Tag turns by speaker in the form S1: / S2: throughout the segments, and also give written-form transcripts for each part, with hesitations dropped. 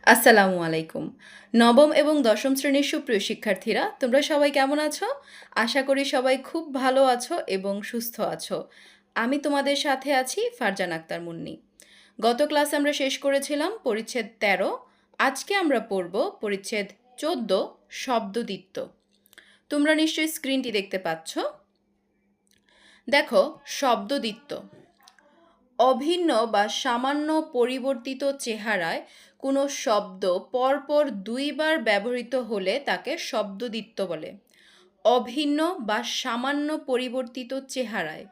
S1: আসসালামু আলাইকুম। নবম এবং দশম শ্রেণীর সুপ্রিয় শিক্ষার্থীরা, তোমরা সবাই কেমন আছো? আশা করি সবাই খুব ভালো আছো এবং সুস্থ আছো। আমি তোমাদের সাথে আছি ফারজান আক্তার মুন্নি। গত ক্লাসে আমরা শেষ করেছিলাম পরিচ্ছেদ ১৩। আজকে আমরা পড়ব পরিচ্ছেদ ১৪ শব্দদ্বিত্ব। তোমরা নিশ্চয়ই স্ক্রিনটি দেখতে পাচ্ছ। দেখো, শব্দদ্বিত্ব অভিন্ন বা সামান্য পরিবর্তিত চেহারায় কোনো শব্দ পরপর দুইবার ব্যবহৃত হলে তাকে শব্দদ্বিত্ব বলে। অভিন্ন বা সামান্য পরিবর্তিত চেহারায়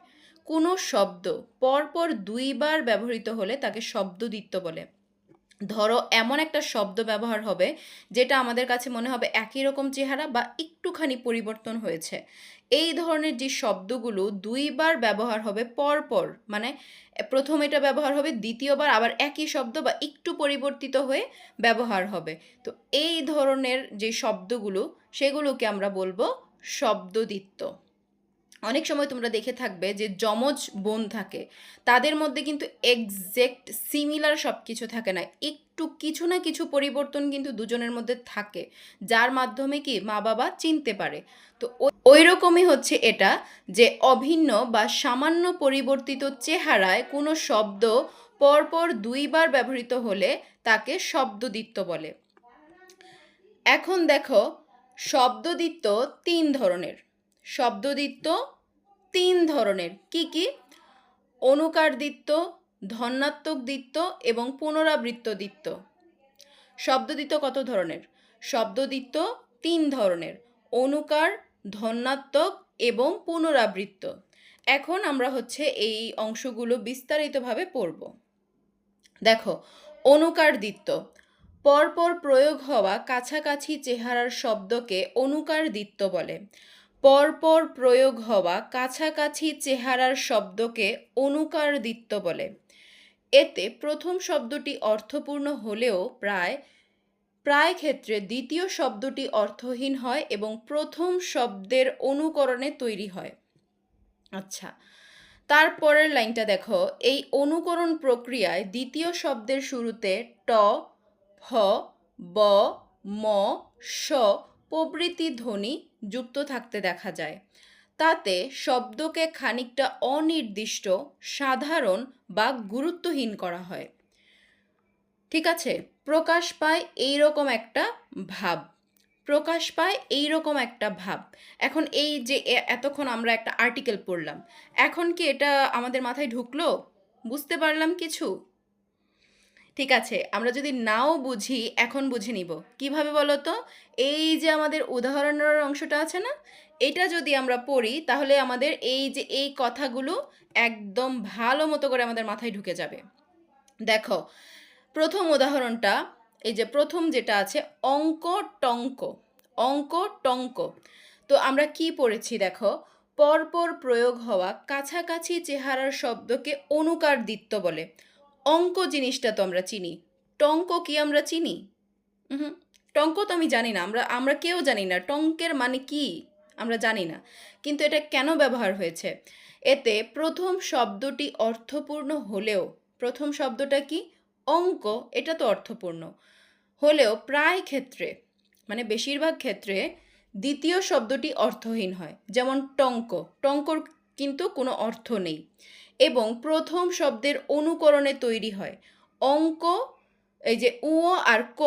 S1: কোনো শব্দ পরপর দুইবার ব্যবহৃত হলে তাকে শব্দদ্বিত্ব বলে। ধরো, এমন একটা শব্দ ব্যবহার হবে যেটা আমাদের কাছে মনে হবে একই রকম চেহারা বা একটুখানি পরিবর্তন হয়েছে। এই ধরনের যে শব্দগুলো দুইবার ব্যবহার হবে পরপর, মানে প্রথম এটা ব্যবহার হবে, দ্বিতীয়বার আবার একই শব্দ বা একটু পরিবর্তিত হয়ে ব্যবহার হবে। তো এই ধরনের যে শব্দগুলো, সেগুলোকে আমরা বলবো শব্দদ্বিত্ব। অনেক সময় তোমরা দেখে থাকবে যে যমজ বোন থাকে, তাদের মধ্যে কিন্তু এক্সাক্ট সিমিলার সব কিছু থাকে না, একটু কিছু না কিছু পরিবর্তন কিন্তু দুজনের মধ্যে থাকে, যার মাধ্যমে কি মা বাবা চিনতে পারে। তো ওই রকমই হচ্ছে এটা, যে অভিন্ন বা সামান্য পরিবর্তিত চেহারায় কোনো শব্দ পরপর দুইবার ব্যবহৃত হলে তাকে শব্দদ্বিত্ব বলে। এখন দেখো, শব্দদ্বিত্ব তিন ধরনের। শব্দদ্বিত্ব তিন ধরনের। কি কি? অনুকার দ্বিত্ব, ধন্যাত্মক দ্বিত্ব এবং পুনরাবৃত্ত দ্বিত্ব। শব্দদ্বিত্ব কত ধরনের? শব্দদ্বিত্ব তিন ধরনের: অনুকার, ধন্যাত্মক এবং পুনরাবৃত্ত। এখন আমরা হচ্ছে এই অংশগুলো বিস্তারিতভাবে পড়ব। দেখো, অনুকার দ্বিত্ব পরপর প্রয়োগ হওয়া কাছাকাছি চেহারার শব্দকে অনুকার দ্বিত্ব বলে। পরপর প্রয়োগ হওয়া কাছাকাছি চেহারার শব্দকে অনুকার দ্বিত্ব বলে। এতে প্রথম শব্দটি অর্থপূর্ণ হলেও প্রায় ক্ষেত্রে দ্বিতীয় শব্দটি অর্থহীন হয় এবং প্রথম শব্দের অনুকরণে তৈরি হয়। আচ্ছা, তারপরের লাইনটা দেখো, এই অনুকরণ প্রক্রিয়ায় দ্বিতীয় শব্দের শুরুতে ট, ভ, ব, ম, শ প্রভৃতি ধ্বনি যুক্ত থাকতে দেখা যায়। তাতে শব্দকে খানিকটা অনির্দিষ্ট, সাধারণ বা গুরুত্বহীন করা হয়। ঠিক আছে? প্রকাশ পায় এইরকম একটা ভাব। প্রকাশ পায় এইরকম একটা ভাব। এখন এই যে এতক্ষণ আমরা একটা আর্টিকেল পড়লাম, এখন কি এটা আমাদের মাথায় ঢুকলো? বুঝতে পারলাম কিছু? ঠিক আছে, আমরা যদি নাও বুঝি, এখন বুঝে নিব। কিভাবে বলো তো? এই যে আমাদের উদাহরণের অংশটা আছে না, এটা যদি আমরা পড়ি তাহলে আমাদের এই যে এই কথাগুলো একদম ভালো মতো করে আমাদের মাথায় ঢুকে যাবে। দেখো, প্রথম উদাহরণটা, এই যে প্রথম যেটা আছে, অঙ্ক টঙ্ক। অঙ্ক টঙ্ক। তো আমরা কি পড়েছি দেখো, পরপর প্রয়োগ হওয়া কাছাকাছি চেহারার শব্দকে অনুকার দ্বিত্ব বলে। অঙ্ক জিনিসটা তো আমরা চিনি, টঙ্ক কি আমরা চিনি? হুম, টঙ্ক তো আমি জানি না, আমরা কেউ জানি না টঙ্কের মানে কি, আমরা জানি না। কিন্তু এটা কেন ব্যবহার হয়েছে? এতে প্রথম শব্দটি অর্থপূর্ণ হলেও, প্রথম শব্দটা কি? অঙ্ক, এটা তো অর্থপূর্ণ হলেও প্রায় ক্ষেত্রে, মানে বেশিরভাগ ক্ষেত্রে দ্বিতীয় শব্দটি অর্থহীন হয়। যেমন টঙ্ক, টঙ্কর কিন্তু কোনো অর্থ নেই এবং প্রথম শব্দের অনুকরণে তৈরি হয়। অঙ্ক, এই যে উ আর ক,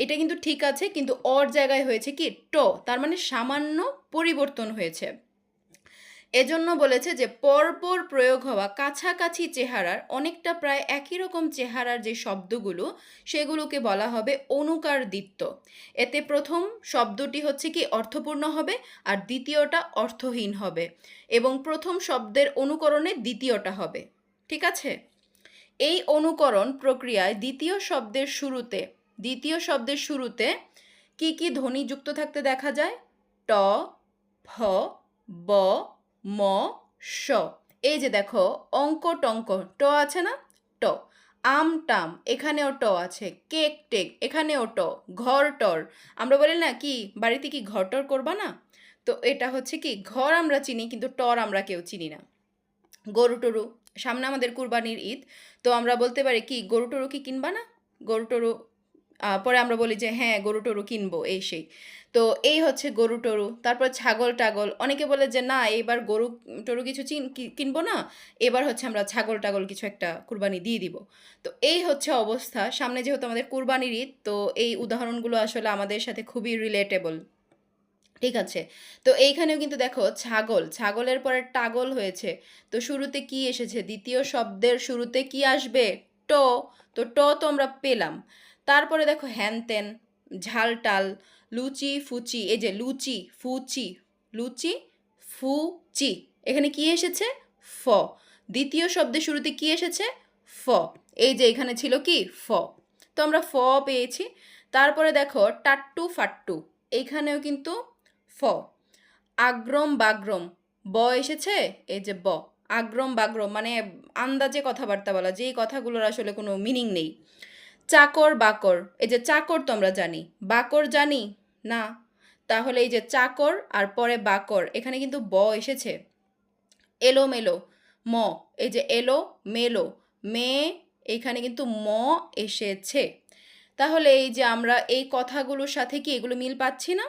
S1: এটা কিন্তু ঠিক আছে, কিন্তু অর জায়গায় হয়েছে কি ট, তার মানে সামান্য পরিবর্তন হয়েছে। এজন্য বলেছে যে পরপর প্রয়োগ হওয়া কাছাকাছি চেহারার, অনেকটা প্রায় একই রকম চেহারার যে শব্দগুলো, সেগুলোকে বলা হবে অনুকার দ্বিত্ব। এতে প্রথম শব্দটি হচ্ছে কি অর্থপূর্ণ হবে আর দ্বিতীয়টা অর্থহীন হবে এবং প্রথম শব্দের অনুকরণে দ্বিতীয়টা হবে। ঠিক আছে? এই অনুকরণ প্রক্রিয়ায় দ্বিতীয় শব্দের শুরুতে কি কি ধ্বনি যুক্ত থাকতে দেখা যায়? ট, ফ, ব, ম, শ। এই যে দেখো, অঙ্ক টঙ্ক, ট আছে না? ট। আম টাম, এখানেও ট আছে। কেক টেক, এখানেও ট। ঘর টর, আমরা বলি না কি বাড়িতে কি ঘর টর করবা না? তো এটা হচ্ছে কি, ঘর আমরা চিনি কিন্তু টর আমরা কেউ চিনি না। গরু টরু, সামনে আমাদের কুরবানির ঈদ, তো আমরা বলতে পারি কি গরু টরু কি কিনবা না? গরু টরু পরে আমরা বলি যে হ্যাঁ গরু টরু কিনবো এই সেই। তো এই হচ্ছে গরু টরু। তারপর ছাগল টাগল, অনেকে বলে যে না এইবার গরু টরু কিছু কিনবো না, এবার হচ্ছে আমরা ছাগল টাগল কিছু একটা কুরবানি দিয়ে দিব। তো এই হচ্ছে অবস্থা। সামনে যেহেতু আমাদের কুরবানির ঈদ, তো এই উদাহরণগুলো আসলে আমাদের সাথে খুবই রিলেটেবল। ঠিক আছে। তো এইখানেও কিন্তু দেখো ছাগল, ছাগলের পরে টাগল হয়েছে। তো শুরুতে কি এসেছে? দ্বিতীয় শব্দের শুরুতে কি আসবে? ট। তো ট তো আমরা পেলাম। তারপরে দেখো হ্যান-ত্যান, ঝাল-টাল, লুচি-ফুচি, এই যে লুচি, ফুচি, লুচি, ফুচি। এখানে কি এসেছে? ফ। দ্বিতীয় শব্দের শুরুতে কি এসেছে? ফ। এই যে এখানে ছিল কি? ফ। তো আমরা ফ পেয়েছি। তারপরে দেখো টাট্টু-ফাট্টু, এইখানেও কিন্তু ফ। আগ্রম বাগ্রম, ব এসেছে, এই যে ব। আগ্রম বাগ্রম মানে আন্দাজে কথাবার্তা বলা, যেই কথাগুলোর আসলে কোনো মিনিং নেই। চাকর বাকর, এই যে চাকর তো আমরা জানি, বাকর জানি না। তাহলে এই যে চাকর আর পরে বাকর, এখানে কিন্তু ব এসেছে। এলোমেলো, ম, এই যে এলো মেলো, মে, এখানে কিন্তু ম এসেছে। তাহলে এই যে আমরা এই কথাগুলোর সাথে কি এগুলো মিল পাচ্ছি না?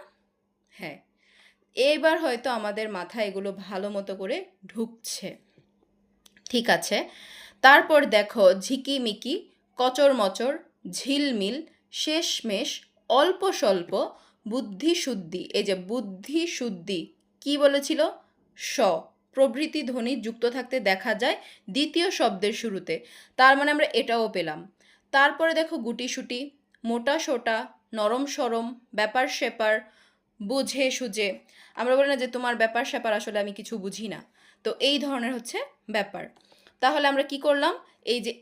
S1: হ্যাঁ, এবার হয়তো আমাদের মাথায় এগুলো ভালো মতো করে ঢুকছে। ঠিক আছে। তারপর দেখো ঝিকিমিকি, কচর-মচর, ঝিলমিল, শেষমেশ, অল্প স্বল্প, বুদ্ধিশুদ্ধি, এই যে বুদ্ধিশুদ্ধি কি বলেছিল? স। প্রভৃতি ধ্বনি যুক্ত থাকতে দেখা যায় দ্বিতীয় শব্দের শুরুতে। তার মানে আমরা এটাও পেলাম। তারপরে দেখো গুটিসুটি, মোটা-সোটা, নরম-সরম, ব্যাপার-স্যাপার, বুঝে-সুঝে। আমরা বলি না যে তোমার ব্যাপার-স্যাপার আসলে আমি কিছু বুঝি না। তো এই ধরনের হচ্ছে ব্যাপার। তাহলে আমরা কি করলাম? এই যে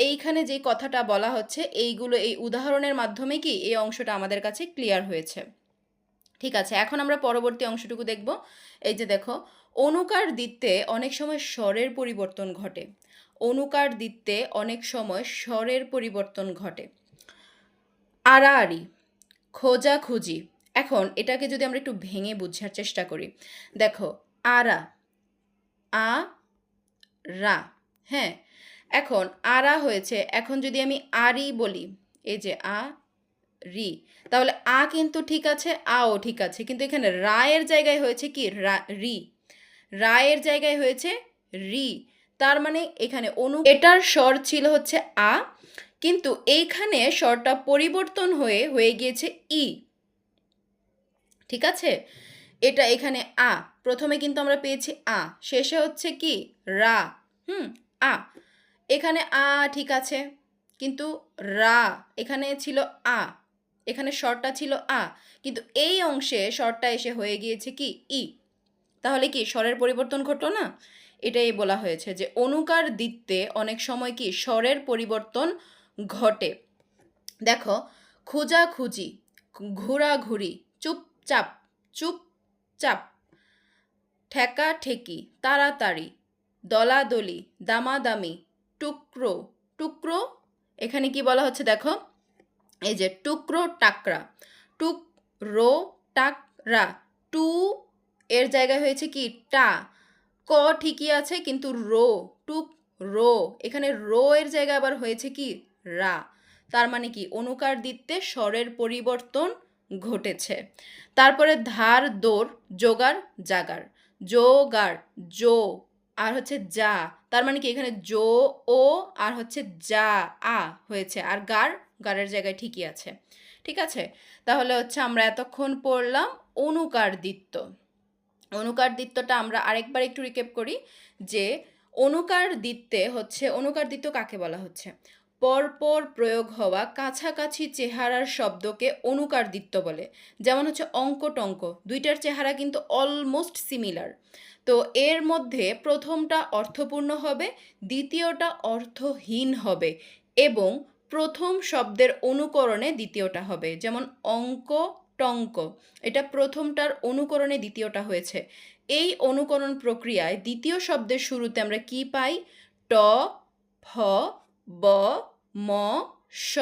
S1: এইখানে যেই কথাটা বলা হচ্ছে, এইগুলো এই উদাহরণের মাধ্যমে কি এই অংশটা আমাদের কাছে ক্লিয়ার হয়েছে। ঠিক আছে, এখন আমরা পরবর্তী অংশটুকু দেখব। এই যে দেখো, অনুকার দিতে অনেক সময় স্বরের পরিবর্তন ঘটে। অনুকার দিতে অনেক সময় স্বরের পরিবর্তন ঘটে। আড়াআড়ি, খোঁজাখুঁজি। এখন এটাকে যদি আমরা একটু ভেঙে বুঝার চেষ্টা করি, দেখো আরা, আ রা, হ্যাঁ। এখন আরা হয়েছে, এখন যদি আমি আরি বলি, এই যে আ রি, তাহলে আ কিন্তু ঠিক আছে, আও ঠিক আছে, কিন্তু এখানে রায়ের জায়গায় হয়েছে কি? রি। রায়ের জায়গায় হয়েছে রি। তার মানে এখানে এটার স্বর ছিল হচ্ছে আ, কিন্তু এইখানে স্বরটা পরিবর্তন হয়ে গিয়েছে ই। ঠিক আছে, এটা এখানে আ, প্রথমে কিন্তু আমরা পেয়েছি আ, শেষে হচ্ছে কি? রা। আ, এখানে আ ঠিক আছে, কিন্তু রা, এখানে ছিল আ, এখানে স্বরটা ছিল আ, কিন্তু এই অংশে স্বরটা এসে হয়ে গিয়েছে কি? ই। তাহলে কি স্বরের পরিবর্তন ঘটলো না? এটাই বলা হয়েছে যে অনুকার দিতে অনেক সময় কি স্বরের পরিবর্তন ঘটে। দেখো খোঁজাখুঁজি, ঘোরাঘুরি, চুপচাপ, চুপচাপ, ঠেকাঠেকি, তাড়াতাড়ি, দলাদলি, দামাদামি, টুকরো, টুকরো, এখানে কি বলা হচ্ছে দেখো, এই যে টুকরো টাকরা, টুক রো টাকরা, টু এর জায়গায় হয়েছে কি? টা। ক ঠিকই আছে, কিন্তু রো, টুক রো, এখানে রো এর জায়গায় আবার হয়েছে কি? রা। তার মানে কি অনুকার দিতে স্বরের পরিবর্তন ঘটেছে। তারপরে ধার দৌড়, জোগাড় জাগার, জোগাড়, জো, আর হচ্ছে যা, তার মানে কি এখানে জো ও আর হচ্ছে যা আ হয়েছে, আর গারের জায়গায় ঠিকই আছে। ঠিক আছে, তাহলে হচ্ছে আমরা এতক্ষণ পড়লাম অনুকার দিত্য। অনুকার দিত্যটা আমরা আরেকবার একটু রিক্যাপ করি যে অনুকার দিত্যে হচ্ছে, অনুকার দিত্য কাকে বলা হচ্ছে? পরপর প্রয়োগ হওয়া কাছাকাছি চেহারার শব্দকে অনুকার দিত্য বলে। যেমন হচ্ছে অঙ্ক টঙ্ক, দুইটার চেহারা কিন্তু অলমোস্ট সিমিলার। তো এর মধ্যে প্রথমটা অর্থপূর্ণ হবে, দ্বিতীয়টা অর্থহীন হবে, এবং প্রথম শব্দের অনুকরণে দ্বিতীয়টা হবে। যেমন অঙ্ক টঙ্ক, এটা প্রথমটার অনুকরণে দ্বিতীয়টা হয়েছে। এই অনুকরণ প্রক্রিয়ায় দ্বিতীয় শব্দের শুরুতে আমরা কি পাই? ট, ফ, ব, ম, স।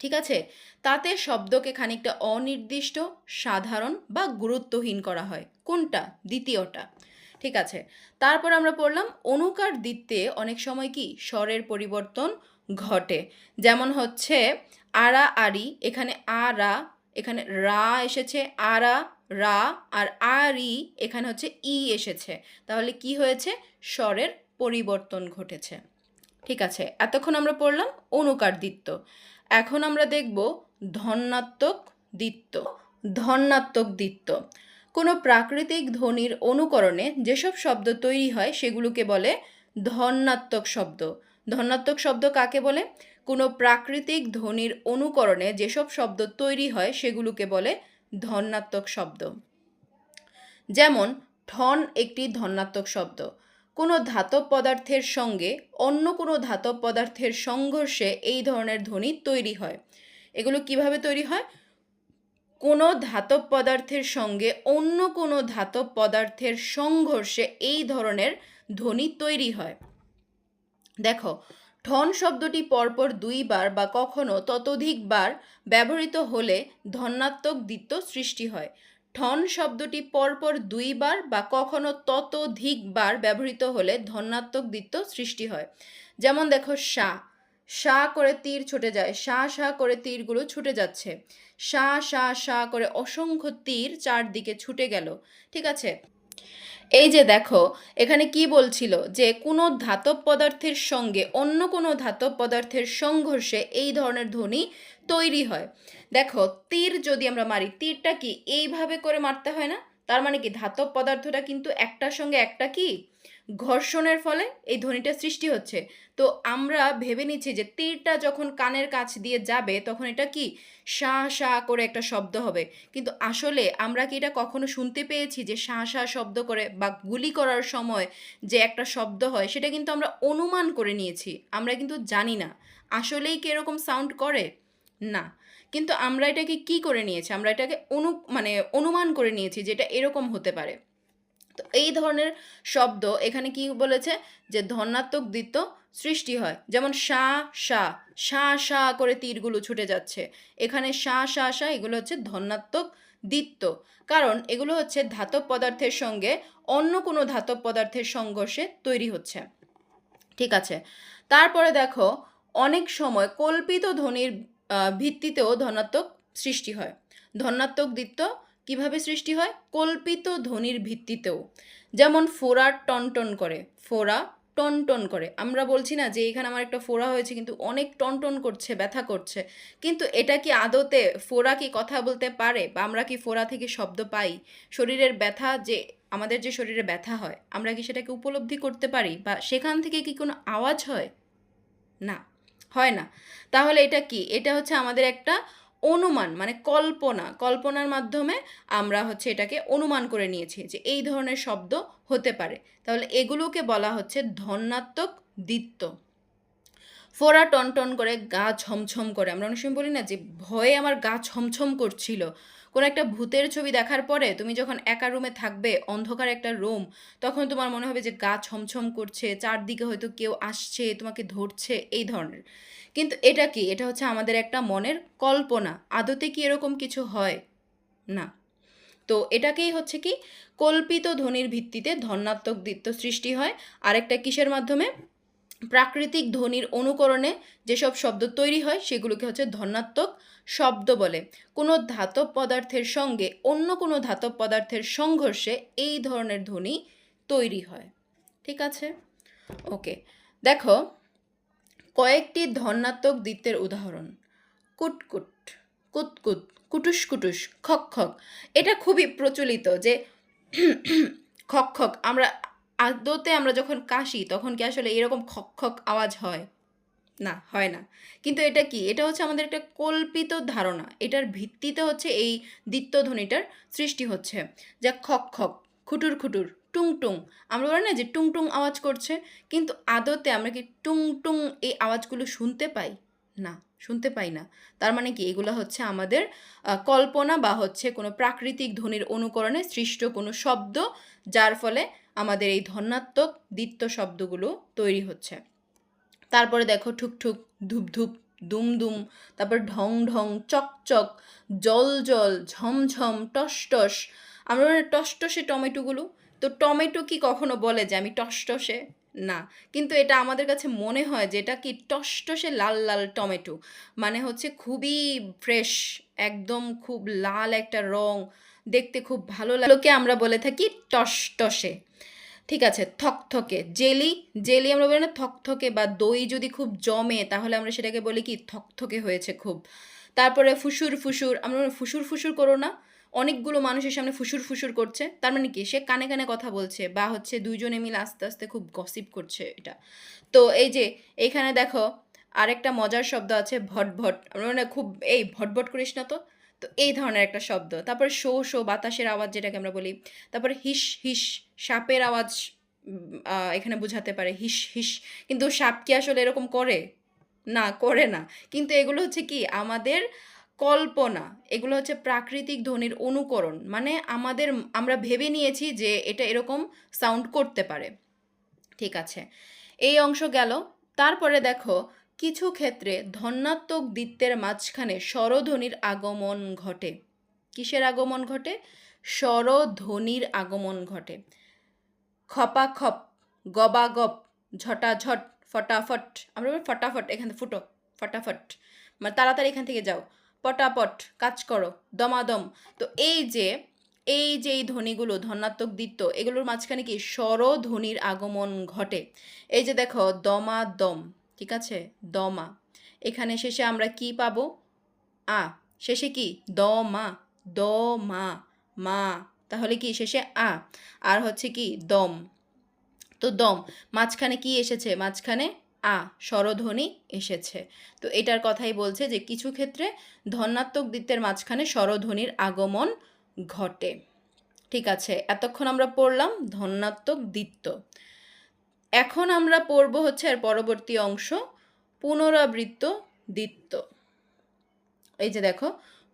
S1: ঠিক আছে, তাতে শব্দকে খানিকটা অনির্দিষ্ট, সাধারণ বা গুরুত্বহীন করা হয়। কোনটা? দ্বিতীয়টা। ঠিক আছে, তারপর আমরা পড়লাম অনুকার দিতে অনেক সময় কি স্বরের পরিবর্তন ঘটে। যেমন হচ্ছে আরা আরি, এখানে আরা, এখানে রা এসেছে, আরা রা, আর আরি এখানে হচ্ছে ই এসেছে। তাহলে কি হয়েছে? স্বরের পরিবর্তন ঘটেছে। ঠিক আছে, এতক্ষণ আমরা পড়লাম অনুকার দ্বিত্ব। এখন আমরা দেখব ধন্যাত্মক দ্বিত্ব। ধন্যাত্মক দ্বিত্ব, কোনো প্রাকৃতিক ধ্বনির অনুকরণে যেসব শব্দ তৈরি হয় সেগুলোকে বলে ধন্যাত্মক শব্দ। ধন্যাত্মক শব্দ কাকে বলে? কোনো প্রাকৃতিক ধ্বনির অনুকরণে যেসব শব্দ তৈরি হয় সেগুলোকে বলে ধন্যাত্মক শব্দ। যেমন ঠন একটি ধন্যাত্মক শব্দ। কোনো ধাতব পদার্থের সঙ্গে অন্য কোনো ধাতব পদার্থের সংঘর্ষে এই ধরনের ধ্বনি তৈরি হয়। এগুলো কিভাবে তৈরি হয়? কোনো ধাতব পদার্থের সঙ্গে অন্য কোনো ধাতব পদার্থের সংঘর্ষে এই ধরনের ধ্বনি তৈরি হয়। দেখো, ঠন শব্দটি পরপর দুইবার বা কখনো ততোধিকবার ব্যবহৃত হলে ধন্যাত্মক দ্বিত্ব সৃষ্টি হয়। ঠন শব্দটি পরপর দুইবার বা কখনো ততোধিকবার ব্যবহৃত হলে ধন্যাত্মক দ্বিত্ব সৃষ্টি হয়। যেমন দেখো, সা, সা করে তীর ছুটে যায়, সা সা করে তীরগুলো ছুটে যাচ্ছে, সা সা সা করে অসংখ্য তীর চারদিকে ছুটে গেল। ঠিক আছে, এই যে দেখো, এখানে কি বলছিল যে কোনো ধাতব পদার্থের সঙ্গে অন্য কোনো ধাতব পদার্থের সংঘর্ষে এই ধরনের ধ্বনি তৈরি হয়। দেখো, তীর যদি আমরা মারি, তীরটা কি এইভাবে করে মারতে হয় না? তার মানে কি ধাতব পদার্থটা কিন্তু একটার সঙ্গে একটা কি ঘর্ষণের ফলে এই ধ্বনিটা সৃষ্টি হচ্ছে। তো আমরা ভেবে নিচ্ছি যে তীরটা যখন কানের কাছ দিয়ে যাবে তখন এটা কি শা শা করে একটা শব্দ হবে, কিন্তু আসলে আমরা কি এটা কখনো শুনতে পেয়েছি যে শা শা শব্দ করে বা গুলি করার সময় যে একটা শব্দ হয় সেটা কিন্তু আমরা অনুমান করে নিয়েছি, আমরা কিন্তু জানি না আসলেই কি এরকম সাউন্ড করে না, কিন্তু আমরা এটাকে কি করে নিয়েছি, আমরা এটাকে অনুমান করে নিয়েছি যে এটা এরকম হতে পারে। তো এই ধরনের শব্দ এখানে কি বলেছে যে ধন্যাত্মক দ্বিত্ব সৃষ্টি হয়। যেমন সা সা, সা সা করে তীরগুলো ছুটে যাচ্ছে, এখানে সা সা সা, এগুলো হচ্ছে ধন্যাত্মক দ্বিত্ব, কারণ এগুলো হচ্ছে ধাতব পদার্থের সঙ্গে অন্য কোনো ধাতব পদার্থের সংঘর্ষে তৈরি হচ্ছে। ঠিক আছে, তারপরে দেখো, অনেক সময় কল্পিত ধ্বনির ভিত্তিতেও ধনাত্মক সৃষ্টি হয়। ধনাত্মক দ্বিত্ব কিভাবে সৃষ্টি হয়? কল্পিত ধ্বনির ভিত্তিতেও। যেমন ফোড়া টনটন করে, ফোড়া টনটন করে। আমরা বলছি না যে এখানে আমার একটা ফোড়া হয়েছে কিন্তু অনেক টনটন করছে, ব্যথা করছে, কিন্তু এটা কি আদতে ফোড়া কি কথা বলতে পারে, বা আমরা কি ফোড়া থেকে শব্দ পাই? শরীরের ব্যথা, যে আমাদের যে শরীরে ব্যথা হয় আমরা কি সেটাকে উপলব্ধি করতে পারি, বা সেখান থেকে কি কোনো আওয়াজ হয়? না, হয় না। তাহলে এটা কি? এটা হচ্ছে আমাদের একটা অনুমান, মানে কল্পনার মাধ্যমে আমরা হচ্ছে এটাকে অনুমান করে নিয়েছি যে এই ধরনের শব্দ হতে পারে। তাহলে এগুলোকে বলা হচ্ছে ধন্যাত্মক দ্বিত্ব। ফোড়া টনটন করে, গা ছমছম করে, আমরা অনেক সময় বলি না যে ভয়ে আমার গা ছমছম করছিল। কোনো একটা ভূতের ছবি দেখার পরে তুমি যখন একা রুমে থাকবে, অন্ধকার একটা রুম, তখন তোমার মনে হবে যে গা ছমছম করছে, চারদিকে হয়তো কেউ আসছে, তোমাকে ধরছে, এই ধরনের। কিন্তু এটা কি? এটা হচ্ছে আমাদের একটা মনের কল্পনা। আদতে কি এরকম কিছু হয়? না। তো এটাকেই হচ্ছে কি কল্পিত ধ্বনির ভিত্তিতে ধন্যাত্মক দ্বিত্ব সৃষ্টি হয়। আরেকটা কিসের মাধ্যমে? প্রাকৃতিক ধ্বনির অনুকরণে যেসব শব্দ তৈরি হয় সেগুলোকে হচ্ছে ধন্যাত্মক শব্দ বলে। কোনো ধাতব পদার্থের সঙ্গে অন্য কোনো ধাতব পদার্থের সংঘর্ষে এই ধরনের ধ্বনি তৈরি হয়। ঠিক আছে, ওকে। দেখো, কয়েকটি ধন্যাত্মক দ্বিত্বের উদাহরণ: কুটকুট, কুতকুত, কুটুস কুটুস, খক খক। এটা খুবই প্রচলিত যে খক খক, আদতে আমরা যখন কাশি তখন কি আসলে এরকম খক খক আওয়াজ হয়? না, হয় না। কিন্তু এটা কি? এটা হচ্ছে আমাদের একটা কল্পিত ধারণা। এটার ভিত্তিতে হচ্ছে এই দ্বিত্বধ্বনিটার সৃষ্টি হচ্ছে। যা খক খক, খুটুর খুটুর, টুং টুং। আমরা বলি না যে টুং টুং আওয়াজ করছে, কিন্তু আদতে আমরা কি টুং টুং এই আওয়াজগুলো শুনতে পাই? না, শুনতে পাই না। তার মানে কি এগুলো হচ্ছে আমাদের কল্পনা, বা হচ্ছে কোনো প্রাকৃতিক ধ্বনির অনুকরণে সৃষ্ট কোনো শব্দ, যার ফলে আমাদের এই ধন্যাত্মক দ্বিত্ব শব্দগুলো তৈরি হচ্ছে। তারপরে দেখো, ঠুকঠুক, ধূপধূপ, দুমদুম, তারপর ঢং ঢং, চকচক, জল জল, ঝমঝম, টসটস। আমরা টসটসে টমেটোগুলো, তো টমেটো কি কখনো বলে যে আমি টসটসে? না, কিন্তু এটা আমাদের কাছে মনে হয় যে এটা কি টসটসে লাল লাল টমেটো, মানে হচ্ছে খুবই ফ্রেশ, একদম খুব লাল একটা রং, দেখতে খুব ভালো লাগলোকে আমরা বলে থাকি টসটসে। ঠিক আছে, থকথকে জেলি, জেলি আমরা বলি না থকথকে, বা দই যদি খুব জমে তাহলে আমরা সেটাকে বলি কি থকথকে হয়েছে খুব। তারপরে ফুসুর ফুসুর, আমরা বলি, ফুসুর ফুসুর করো না, অনেকগুলো মানুষের সামনে ফুসুর ফুসুর করছে, তার মানে কি সে কানে কানে কথা বলছে, বা হচ্ছে দুইজনে মিলে আস্তে আস্তে খুব গসিপ করছে এটা। তো এই যে এইখানে দেখো আরেকটা মজার শব্দ আছে ভটভট, আমরা মানে খুব এই ভটভট করিস না তো, তো এই ধরনের একটা শব্দ। তারপরে শো শো বাতাসের আওয়াজ যেটাকে আমরা বলি। তারপরে হিস হিস সাপের আওয়াজ, এখানে বোঝাতে পারে হিস হিস, কিন্তু সাপ কি আসলে এরকম করে? না, করে না। কিন্তু এগুলো হচ্ছে কি আমাদের কল্পনা, এগুলো হচ্ছে প্রাকৃতিক ধ্বনির অনুকরণ, মানে আমরা ভেবে নিয়েছি যে এটা এরকম সাউন্ড করতে পারে। ঠিক আছে, এই অংশ গেল। তারপরে দেখো কিছু ক্ষেত্রে ধন্যাত্মক দ্বিত্বের মাঝখানে স্বরধ্বনির আগমন ঘটে। কিসের আগমন ঘটে? স্বরধ্বনির আগমন ঘটে। খপাখপ, গবাগপ, ঝটাঝট, ফটাফট, আমরা বলি ফটাফট, এখান থেকে ফুটো, ফটাফট, মানে তাড়াতাড়ি এখান থেকে যাও, পটাপট, কাজ করো, দমাদম। তো এই ধ্বনিগুলো ধনাত্মক দ্বিত্ব, এগুলোর মাঝখানে কি স্বরধ্বনির আগমন ঘটে। এই যে দেখো দমাদম, ঠিক আছে, দমা, এখানে শেষে আমরা কি পাবো? আ, শেষে কি দমা, দমা, মা, তাহলে কি শেষে আ, আর হচ্ছে কি দম। তো দম, মাঝখানে কি এসেছে? মাঝখানে আ, স্বরধ্বনি এসেছে। তো এটার কথাই বলছে যে কিছু ক্ষেত্রে ধনাত্মক দ্বিত্বের মাঝখানে স্বরধ্বনির আগমন ঘটে। ঠিক আছে, এতক্ষণ আমরা পড়লাম ধনাত্মক দ্বিত্ব। এখন আমরা পড়ব হচ্ছে এর পরবর্তী অংশ, পুনরাবৃত্ত দ্বিত্ব। এই যে দেখো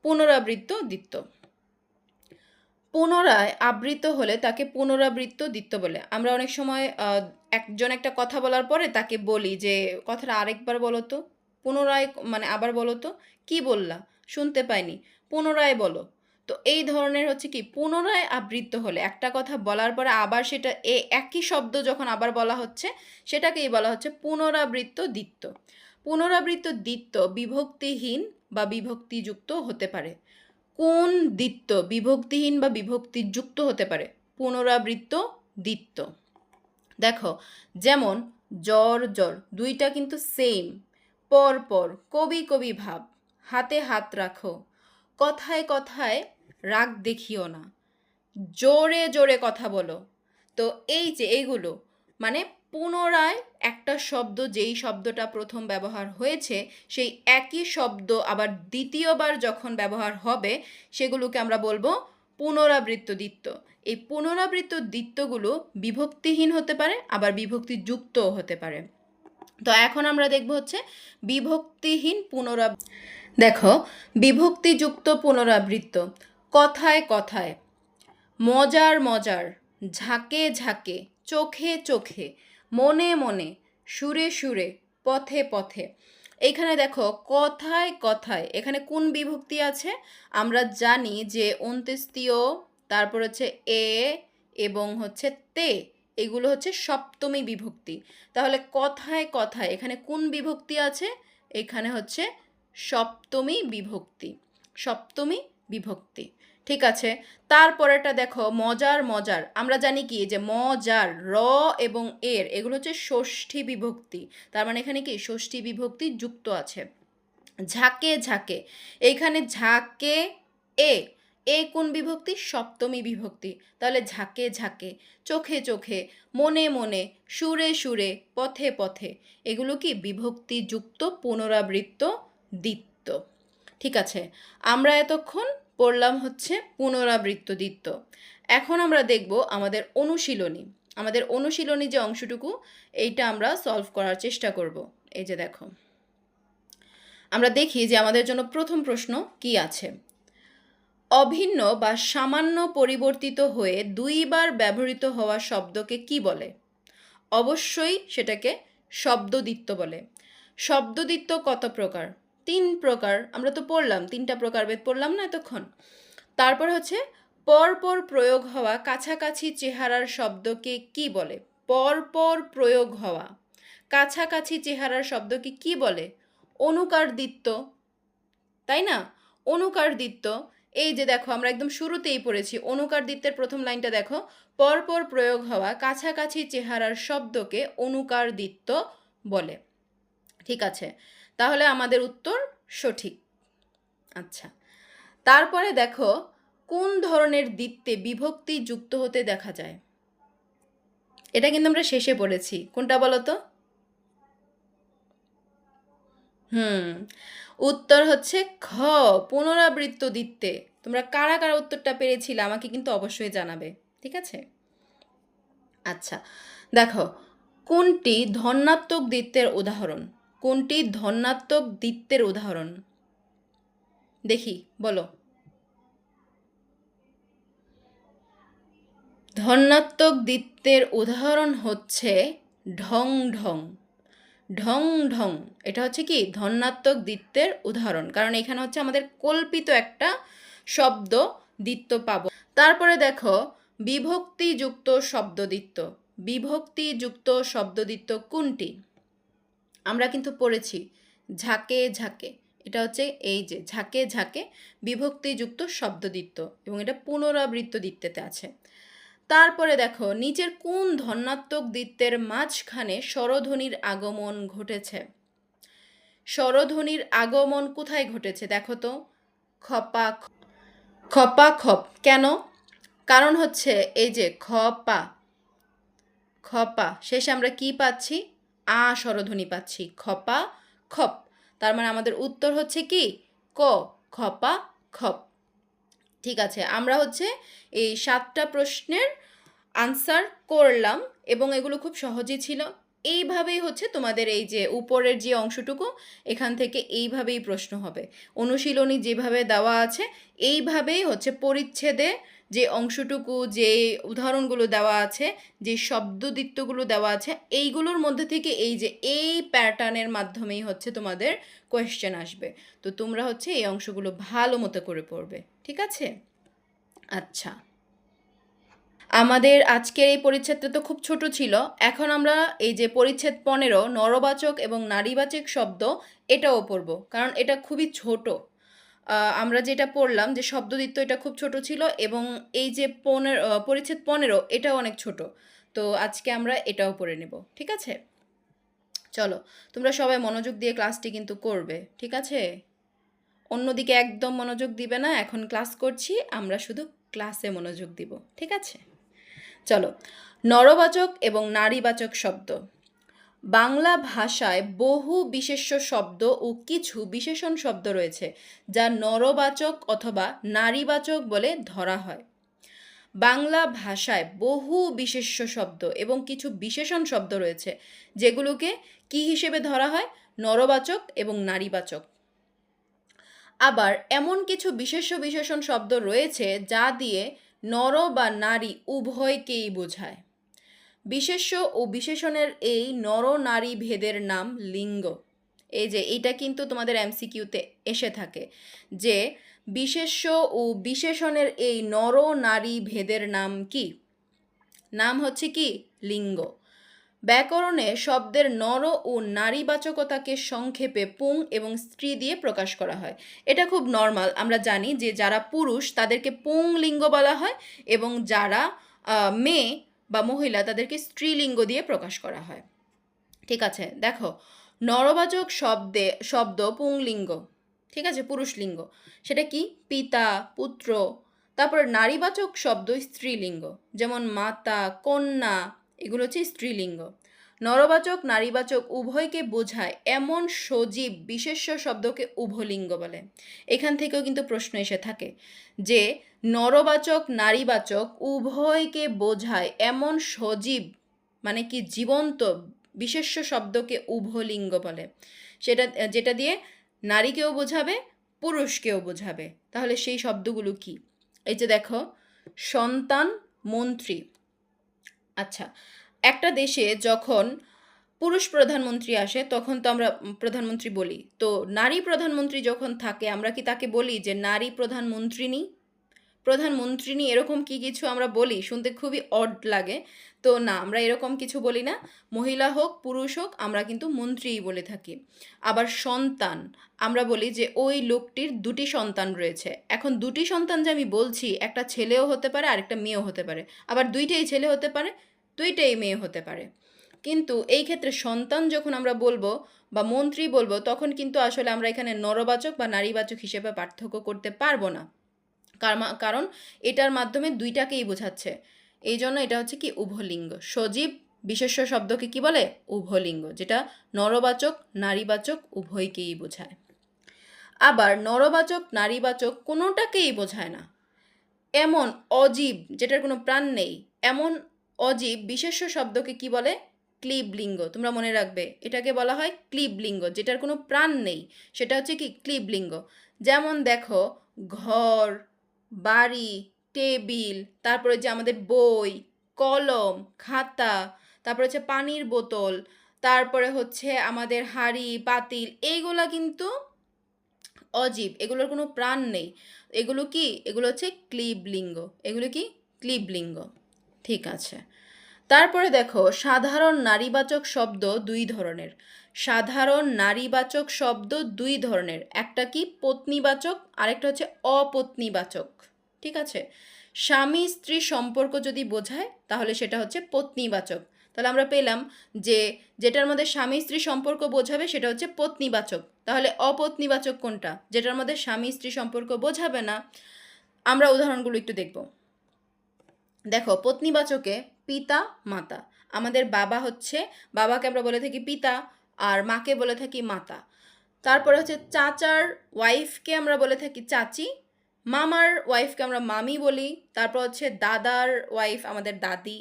S1: পুনরাবৃত্ত দ্বিত্ব, পুনরায় আবৃত হলে তাকে পুনরাবৃত্ত দ্বিত্ব বলে। আমরা অনেক সময় একজন একটা কথা বলার পরে তাকে বলি যে কথাটা আরেকবার বলো তো, পুনরায় মানে আবার বলো তো, কি বললা, শুনতে পাইনি, পুনরায় বলো। তো এই ধরনের হচ্ছে কি পুনরায় আবৃত্ত হলে, একটা কথা বলার পরে আবার সেটা একই শব্দ যখন আবার বলা হচ্ছে সেটাকেই বলা হচ্ছে পুনরাবৃত্ত দ্বিত্ব। পুনরাবৃত্ত দ্বিত্ব বিভক্তিহীন বা বিভক্তিযুক্ত হতে পারে। কোন দ্বিত্ব বিভক্তিহীন বা বিভক্তিযুক্ত হতে পারে? পুনরাবৃত্ত দ্বিত্ব। দেখো যেমন জ্বর জ্বর, দুইটা কিন্তু সেম, পর পর, কবি কবি ভাব, হাতে হাত রাখো, কথায় কথায় রাগ দেখিও না, জোরে জোরে কথা বলো। তো এই যে এইগুলো মানে পুনরায় একটা শব্দ, যেই শব্দটা প্রথম ব্যবহার হয়েছে সেই একই শব্দ আবার দ্বিতীয়বার যখন ব্যবহার হবে সেগুলোকে আমরা বলবো পুনরাবৃত্ত দ্বিত্ব। এই পুনরাবৃত্ত দ্বিত্বগুলো বিভক্তিহীন হতে পারে আবার বিভক্তিযুক্তও হতে পারে। তো এখন আমরা দেখব হচ্ছে বিভক্তিহীন পুনরাবৃত্ত। দেখো বিভক্তিযুক্ত পুনরাবৃত্ত, কথায় কথায়, মজার মজার, ঝাঁকে ঝাঁকে, চোখে চোখে, মনে মনে, সুরে সুরে, পথে পথে। এইখানে দেখো কথায় কথায়, এখানে কোন বিভক্তি আছে? আমরা জানি যে অন্ত্যেষ্টিয়, তারপর হচ্ছে এ এবং হচ্ছে তে, এগুলো হচ্ছে সপ্তমী বিভক্তি। তাহলে কথায় কথায় এখানে কোন বিভক্তি আছে? এখানে হচ্ছে সপ্তমী বিভক্তি, সপ্তমী বিভক্তি। ঠিক আছে, তারপরেটা দেখো মজার মজার, আমরা জানি কি যে মজার র এবং এর এগুলো হচ্ছে ষষ্ঠী বিভক্তি, তার মানে এখানে কি ষষ্ঠী বিভক্তি যুক্ত আছে। ঝাঁকে ঝাঁকে, এইখানে ঝাঁকে এ, এ কোন বিভক্তি? সপ্তমী বিভক্তি। তাহলে ঝাঁকে ঝাঁকে, চোখে চোখে, মনে মনে, সুরে সুরে, পথে পথে, এগুলো কি বিভক্তিযুক্ত পুনরাবৃত্ত দ্বিত্ব। ঠিক আছে, আমরা এতক্ষণ পড়লাম হচ্ছে পুনরাবৃত্ত দ্বিত্ব। এখন আমরা দেখব আমাদের অনুশীলনী। আমাদের অনুশীলনী যে অংশটুকু, এইটা আমরা সলভ করার চেষ্টা করব। এই যে দেখো, আমরা দেখি যে আমাদের জন্য প্রথম প্রশ্ন কি আছে। অভিন্ন বা সামান্য পরিবর্তিত হয়ে দুইবার ব্যবহৃত হওয়া শব্দকে কি বলে? অবশ্যই সেটাকে শব্দদ্বিত্ব বলে। শব্দদ্বিত্ব কত প্রকার? 3 প্রকার, আমরা তো পড়লাম 3টা প্রকারভেদ পড়লাম না এতক্ষণ। তারপর হচ্ছে পরপর প্রয়োগ হওয়া কাছাকাছি চেহারার শব্দকে কি বলে? পরপর প্রয়োগ হওয়া কাছাকাছি চেহারার শব্দকে কি বলে? অনুকারদিত্য, তাই না? অনুকারদিত্য। এই যে দেখো আমরা একদম শুরুতেই পড়েছি, অনুকারদিত্যের প্রথম লাইনটা দেখো, পরপর প্রয়োগ হওয়া কাছাকাছি চেহারার শব্দকে অনুকারদিত্য বলে। ঠিক আছে, তাহলে আমাদের উত্তর সঠিক। আচ্ছা, তারপরে দেখো কোন ধরনের দ্বিত্বে বিভক্তি যুক্ত হতে দেখা যায়? এটা কিন্তু আমরা শেষে পড়েছি, কোনটা বলো তো? উত্তর হচ্ছে খ, পুনরাবৃত্ত দ্বিত্বে। তোমরা কারা কারা উত্তরটা পেরেছিলে আমাকে কিন্তু অবশ্যই জানাবে, ঠিক আছে? আচ্ছা, দেখো কোনটি ধনাত্মক দ্বিত্বের উদাহরণ? কোনটি ধনাত্মক দ্বিত্বের উদাহরণ? দেখি বলো। ধনাত্মক দ্বিত্বের উদাহরণ হচ্ছে ঢং ঢং। ঢং ঢং এটা হচ্ছে কি ধনাত্মক দ্বিত্বের উদাহরণ, কারণ এখানে হচ্ছে আমাদের কল্পিত একটা শব্দ দ্বিত্ব পাবো। তারপরে দেখো বিভক্তিযুক্ত শব্দদ্বিত্ব। বিভক্তিযুক্ত শব্দদ্বিত্ব কোনটি? আমরা কিন্তু পড়েছি ঝাঁকে ঝাঁকে, এটা হচ্ছে এই যে ঝাঁকে ঝাঁকে বিভক্তিযুক্ত শব্দদ্বিত্ব, এবং এটা পুনরাবৃত্ত দ্বিত্বেতে আছে। তারপরে দেখো নিচের কোন ধনাত্মক দ্বিত্বের মাঝখানে স্বরধ্বনির আগমন ঘটেছে? স্বরধ্বনির আগমন কোথায় ঘটেছে দেখো তো? খপা খপা খপ। কেন? কারণ হচ্ছে এই যে খপা খপা শেষে আমরা কি পাচ্ছি? আ স্বরধ্বনি পাচ্ছি, খপা খপ। তার মানে আমাদের উত্তর হচ্ছে কি ক, খপা খপ। ঠিক আছে, আমরা হচ্ছে এই 7টা প্রশ্নের আনসার করলাম এবং এগুলো খুব সহজই ছিল। এইভাবেই হচ্ছে তোমাদের এই যে উপরের যে অংশটুকু, এখান থেকে এইভাবেই প্রশ্ন হবে। অনুশীলনী যেভাবে দেওয়া আছে এইভাবেই হচ্ছে পরিচ্ছেদে যে অংশটুকু, যে উদাহরণগুলো দেওয়া আছে, যে শব্দদ্বিত্বগুলো দেওয়া আছে, এইগুলোর মধ্যে থেকে এই যে এই প্যাটার্নের মাধ্যমেই হচ্ছে তোমাদের কোয়েশ্চেন আসবে। তো তোমরা হচ্ছে এই অংশগুলো ভালো মতো করে পড়বে, ঠিক আছে? আচ্ছা, আমাদের আজকের এই পরিচ্ছেদটা তো খুব ছোট ছিল। এখন আমরা এই যে পরিচ্ছেদ 15 নরবাচক এবং নারীবাচক শব্দ, এটাও পড়ব, কারণ এটা খুবই ছোট। আমরা যেটা পড়লাম যে শব্দদ্বিত্ব, এটা খুব ছোট ছিল, এবং এই যে পরিচ্ছেদ 15 এটাও অনেক ছোট। তো আজকে আমরা এটাও পড়ে নেব, ঠিক আছে? চলো, তোমরা সবাই মনোযোগ দিয়ে ক্লাসটি কিন্তু করবে, ঠিক আছে? অন্যদিকে একদম মনোযোগ দিবে না, এখন ক্লাস করছি, আমরা শুধু ক্লাসে মনোযোগ দিব, ঠিক আছে? চলো, নরবাচক এবং নারীবাচক শব্দ। বাংলা ভাষায় বহু বিশেষ্য শব্দ ও কিছু বিশেষণ শব্দ রয়েছে যা নরবাচক অথবা নারীবাচক বলে ধরা হয়। বাংলা ভাষায় বহু বিশেষ্য শব্দ এবং কিছু বিশেষণ শব্দ রয়েছে যেগুলোকে কি হিসেবে ধরা হয়? নরবাচক এবং নারীবাচক। আবার এমন কিছু বিশেষণ শব্দ রয়েছে যা দিয়ে নর বা নারী উভয়কেই বোঝায়। বিশেষ্য ও বিশেষণের এই নর নারী ভেদের নাম লিঙ্গ। এই যে এইটা কিন্তু তোমাদের এমসিকিউতে এসে থাকে যে বিশেষ্য ও বিশেষণের এই নর নারী ভেদের নাম কি? নাম হচ্ছে কি লিঙ্গ। ব্যাকরণে শব্দের নর ও নারীবাচকতাকে সংক্ষেপে পুং এবং স্ত্রী দিয়ে প্রকাশ করা হয়। এটা খুব নর্মাল, আমরা জানি যে যারা পুরুষ তাদেরকে পুং লিঙ্গ বলা হয়, এবং যারা মেয়ে বা মহিলা তাদেরকে স্ত্রীলিঙ্গ দিয়ে প্রকাশ করা হয়। ঠিক আছে, দেখো নরবাচক শব্দ পুংলিঙ্গ, ঠিক আছে, পুরুষলিঙ্গ, সেটা কি? পিতা, পুত্র। তারপর নারীবাচক শব্দ স্ত্রীলিঙ্গ, যেমন মাতা, কন্যা, এগুলো হচ্ছে স্ত্রীলিঙ্গ। নরবাচক নারীবাচক উভয়কে বোঝায় এমন সজীব বিশেষ্য শব্দকে উভলিঙ্গ বলে। এখান থেকেও কিন্তু প্রশ্ন এসে থাকে যে নরবাচক নারীবাচক উভয়কে বোঝায় এমন সজীব মানে কি জীবন্ত বিশেষ্য শব্দকে উভলিঙ্গ বলে, সেটা যেটা দিয়ে নারীকেও বোঝাবে পুরুষকেও বোঝাবে। তাহলে সেই শব্দগুলো কি? এই যে দেখো, সন্তান, মন্ত্রী। আচ্ছা, একটা দেশে যখন পুরুষ প্রধানমন্ত্রী আসে তখন তো আমরা প্রধানমন্ত্রী বলি, তো নারী প্রধানমন্ত্রী যখন থাকে আমরা কি তাকে বলি যে নারী প্রধানমন্ত্রিনী? প্রধানমন্ত্রিনী এরকম কি কিছু আমরা বলি, শুনতে খুবই অড লাগে। তো না, আমরা এরকম কিছু বলি না। মহিলা হোক পুরুষ হোক আমরা কিন্তু মন্ত্রীই বলে থাকি। আবার সন্তান, আমরা বলি যে ওই লোকটির 2টি সন্তান রয়েছে। এখন 2টি সন্তান যে আমি বলছি, একটা ছেলেও হতে পারে আরেকটা মেয়েও হতে পারে, আবার 2টেই ছেলে হতে পারে 2টেই মেয়ে হতে পারে। কিন্তু এই ক্ষেত্রে সন্তান যখন আমরা বলবো বা মন্ত্রী বলবো, তখন কিন্তু আসলে আমরা এখানে নরবাচক বা নারীবাচক হিসেবে পার্থক্য করতে পারবো না। কারণ এটার মাধ্যমে 2টাকেই বোঝাচ্ছে। এই জন্য এটা হচ্ছে কি উভলিঙ্গ। সজীব বিশেষ্য শব্দকে কি বলে? উভলিঙ্গ, যেটা নরবাচক নারীবাচক উভয়কেই বোঝায়। আবার নরবাচক নারীবাচক কোনোটাকেই বোঝায় না। এমন অজীব, যেটার কোনো প্রাণ নেই, এমন অজীব বিশেষ্য শব্দকে কি বলে? ক্লীবলিঙ্গ। তোমরা মনে রাখবে, এটাকে বলা হয় ক্লীবলিঙ্গ, যেটার কোনো প্রাণ নেই, সেটা হচ্ছে কি ক্লীবলিঙ্গ। যেমন দেখো, ঘর, বাড়ি, টেবিল, তারপরে যে আমাদের বই, কলম, খাতা, তারপরে হচ্ছে পানির বোতল, তারপরে হচ্ছে আমাদের হাঁড়ি পাতিল, এইগুলা কিন্তু অজীব, এগুলোর কোনো প্রাণ নেই। এগুলো কি? এগুলো হচ্ছে ক্লীবলিঙ্গ। এগুলো কি? ক্লীবলিঙ্গ। ঠিক আছে। তারপরে দেখো, সাধারণ নারীবাচক শব্দ 2 ধরনের। সাধারণ নারীবাচক শব্দ 2 ধরনের। একটা কি? পত্নীবাচক, আরেকটা হচ্ছে অপত্নীবাচক। ঠিক আছে? স্বামী স্ত্রী সম্পর্ক যদি বোঝায় তাহলে সেটা হচ্ছে পত্নীবাচক। তাহলে আমরা পেলাম যে যেটার মধ্যে স্বামী স্ত্রী সম্পর্ক বোঝাবে সেটা হচ্ছে পত্নীবাচক। তাহলে অপত্নীবাচক কোনটা? যেটার মধ্যে স্বামী স্ত্রী সম্পর্ক বোঝাবে না। আমরা উদাহরণগুলো একটু দেখব। দেখো, পত্নীবাচকে পিতা মাতা। আমাদের বাবা হচ্ছে, বাবাকে আমরা বলে থাকি পিতা, আর মাকে বলে থাকি মাতা। তারপরে হচ্ছে চাচার ওয়াইফকে আমরা বলে থাকি চাচি, মামার ওয়াইফকে আমরা মামি বলি। তারপর হচ্ছে দাদার ওয়াইফ আমাদের দাদি।